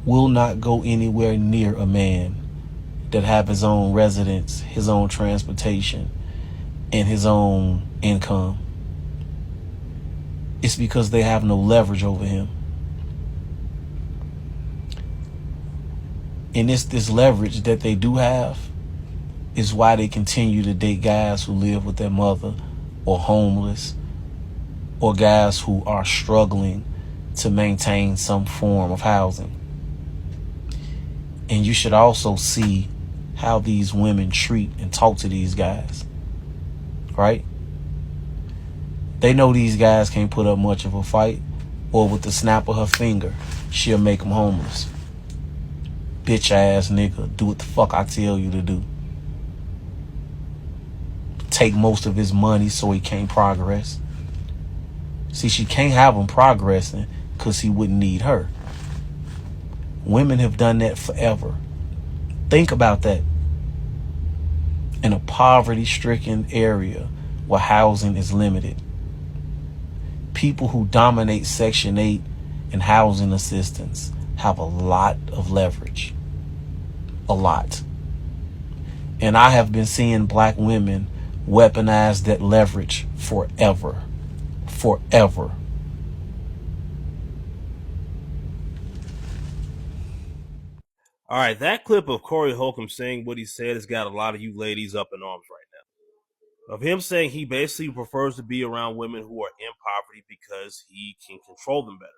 will not go anywhere near a man that have his own residence, his own transportation, and his own income. It's because they have no leverage over him. And it's this leverage that they do have is why they continue to date guys who live with their mother or homeless or guys who are struggling to maintain some form of housing. And you should also see how these women treat and talk to these guys, right? They know these guys can't put up much of a fight, or with the snap of her finger, she'll make them homeless. Bitch ass nigga, do what the fuck I tell you to do. Take most of his money so he can't progress. See, she can't have him progressing because he wouldn't need her. Women have done that forever. Think about that. In a poverty-stricken area where housing is limited, people who dominate Section 8 and housing assistance have a lot of leverage. A lot. And I have been seeing black women weaponize that leverage forever. Forever. All right, that clip of Corey Holcomb saying what he said has got a lot of you ladies up in arms right now. Of him saying he basically prefers to be around women who are in poverty because he can control them better.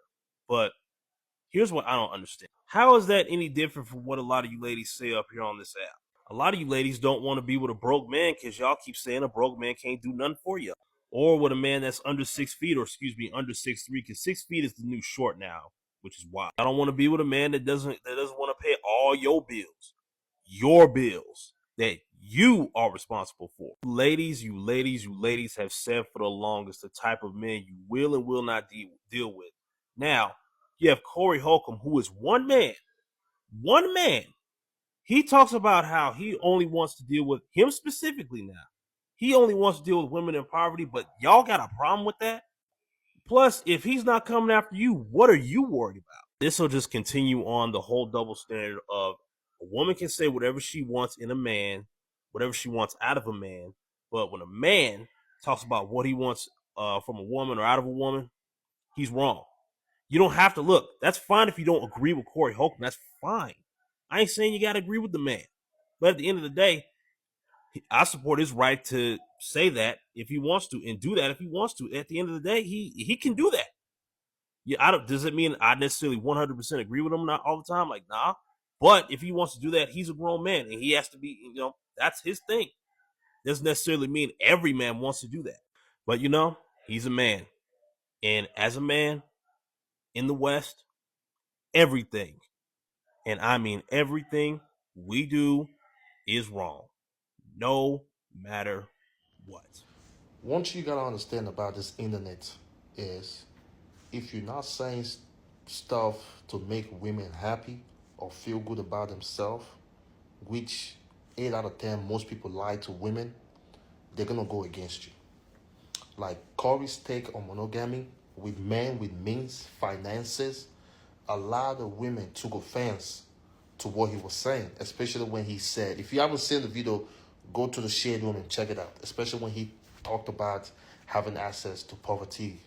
But here's what I don't understand. How is that any different from what a lot of you ladies say up here on this app? A lot of you ladies don't want to be with a broke man because y'all keep saying a broke man can't do nothing for you. Or with a man that's under 6 feet, or under 6'3", because 6 feet is the new short now, which is wild. I don't want to be with a man that doesn't want to pay all your bills that you are responsible for. You ladies have said for the longest the type of men you will and will not deal with. Now, you have Corey Holcomb, who is one man. He talks about how he only wants to deal with him specifically now. He only wants to deal with women in poverty, but y'all got a problem with that? Plus, if he's not coming after you, what are you worried about? This will just continue on the whole double standard of a woman can say whatever she wants in a man, whatever she wants out of a man, but when a man talks about what he wants from a woman or out of a woman, he's wrong. You don't have to look. That's fine if you don't agree with Corey Holcomb. That's fine. I ain't saying you got to agree with the man. But at the end of the day, I support his right to say that if he wants to and do that if he wants to. At the end of the day, he can do that. Yeah, does it mean I necessarily 100% agree with him not all the time? Like, nah. But if he wants to do that, he's a grown man and he has to be, that's his thing. Doesn't necessarily mean every man wants to do that. But he's a man. And as a man in the West, everything, and I mean everything we do is wrong, no matter what. One thing you gotta understand about this internet is if you're not saying stuff to make women happy or feel good about themselves, which 8 out of 10 most people lie to women, they're gonna go against you. Like Corey's take on monogamy with men with means, finances, a lot of women took offense to what he was saying, especially when he said, if you haven't seen the video, go to the shade room and check it out, especially when he talked about having access to poverty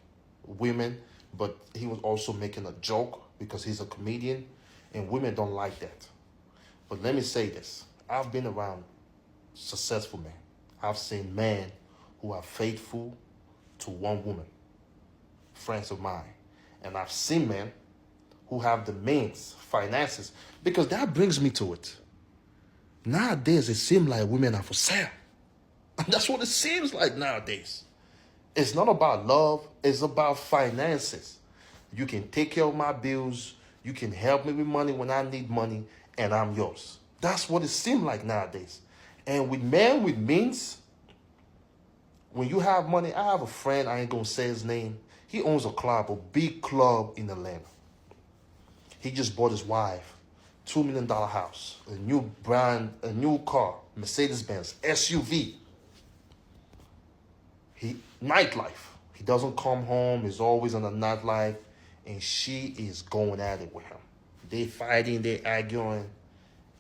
women, but he was also making a joke because he's a comedian and women don't like that. But let me say this, I've been around successful men. I've seen men who are faithful to one woman, friends of mine. And I've seen men who have the means, finances, because that brings me to it. Nowadays, it seems like women are for sale. That's what it seems like nowadays. It's not about love, it's about finances. You can take care of my bills, you can help me with money when I need money, and I'm yours. That's what it seems like nowadays. And with men with means, when you have money, I have a friend, I ain't gonna say his name. He owns a club, a big club in Atlanta. He just bought his wife $2 million house, a new brand, a new car, Mercedes-Benz, SUV. Nightlife. He doesn't come home, he's always on the nightlife, and she is going at it with him. They fighting, they arguing.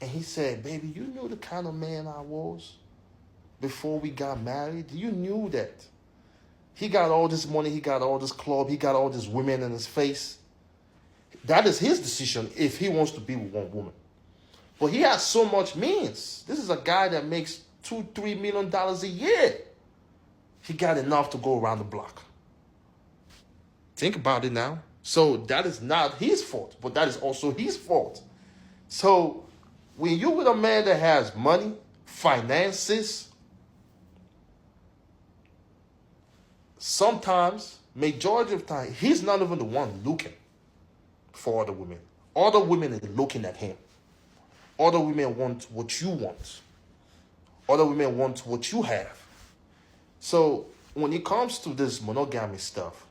And he said, baby, you knew the kind of man I was before we got married? You knew that. He got all this money, he got all this club, he got all these women in his face. That is his decision if he wants to be with one woman. But he has so much means. This is a guy that makes $2-3 million a year. He got enough to go around the block. Think about it now. So that is not his fault, but that is also his fault. So when you're with a man that has money, finances, sometimes, majority of the time, he's not even the one looking for other women. Other women are looking at him. Other women want what you want. Other women want what you have. So when it comes to this monogamy stuff,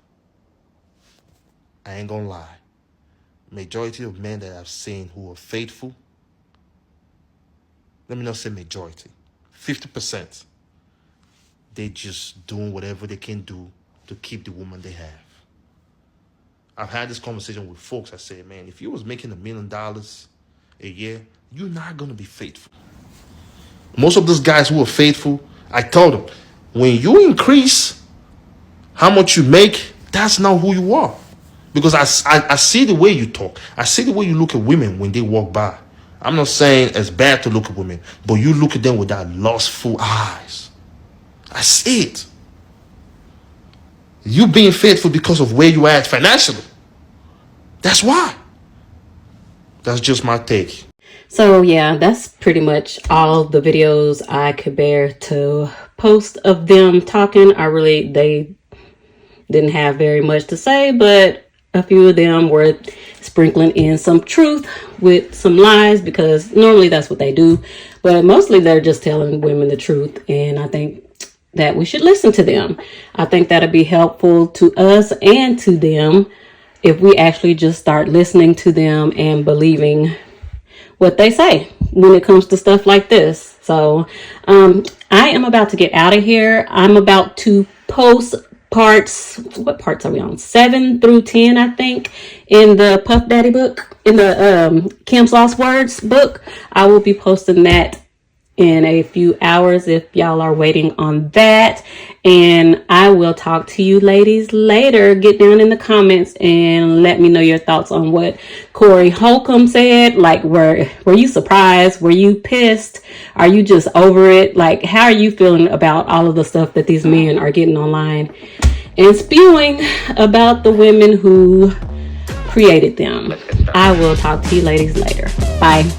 I ain't gonna lie. Majority of men that I've seen who are faithful, let me not say majority, 50%, they just doing whatever they can do to keep the woman they have. I've had this conversation with folks. I say, man, if you was making $1 million a year, you're not gonna be faithful. Most of those guys who are faithful, I told them, when you increase how much you make, that's not who you are. Because I see the way you talk. I see the way you look at women when they walk by. I'm not saying it's bad to look at women, but you look at them with that lustful eyes. I see it. You being faithful because of where you are at financially. That's why. That's just my take. So yeah, that's pretty much all the videos I could bear to post of them talking. They didn't have very much to say, but a few of them were sprinkling in some truth with some lies, because normally that's what they do. But mostly they're just telling women the truth, and I think that we should listen to them. I think that'll be helpful to us and to them if we actually just start listening to them and believing what they say when it comes to stuff like this. So I am about to get out of here. I'm about to post what parts are we on? 7 through 10, I think, in the Puff Daddy book, in the Kim's Lost Words book. I will be posting that in a few hours if y'all are waiting on that. And I will talk to you ladies later. Get down in the comments and let me know your thoughts on what Corey Holcomb said. Like, were you surprised? Were you pissed? Are you just over it? Like, how are you feeling about all of the stuff that these men are getting online and spewing about the women who created them? I will talk to you ladies later. Bye.